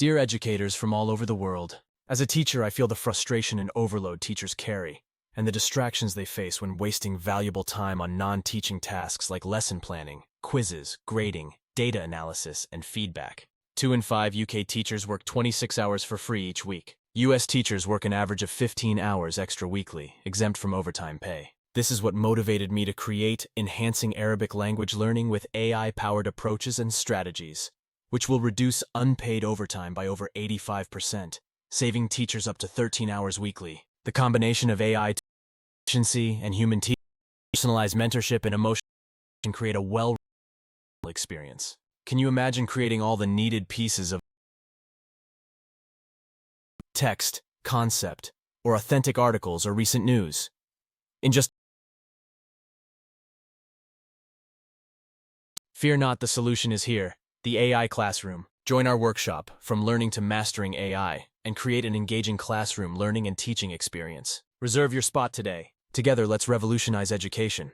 Dear educators from all over the world, as a teacher I feel the frustration and overload teachers carry, and the distractions they face when wasting valuable time on non-teaching tasks like lesson planning, quizzes, grading, data analysis, and feedback. 2 in 5 UK teachers work 26 hours for free each week. US teachers work an average of 15 hours extra weekly, exempt from overtime pay. This is what motivated me to create Enhancing Arabic Language Learning with AI-powered approaches and strategies, which will reduce unpaid overtime by over 85%, saving teachers up to 13 hours weekly. The combination of AI efficiency and human teaching, personalized mentorship and emotion can create a well-rounded experience. Can you imagine creating all the needed pieces of text, concept, or authentic articles or recent news in just... Fear not, the solution is here, the AI Classroom. Join our workshop, From Learning to Mastering AI, and create an engaging classroom learning and teaching experience. Reserve your spot today. Together, let's revolutionize education.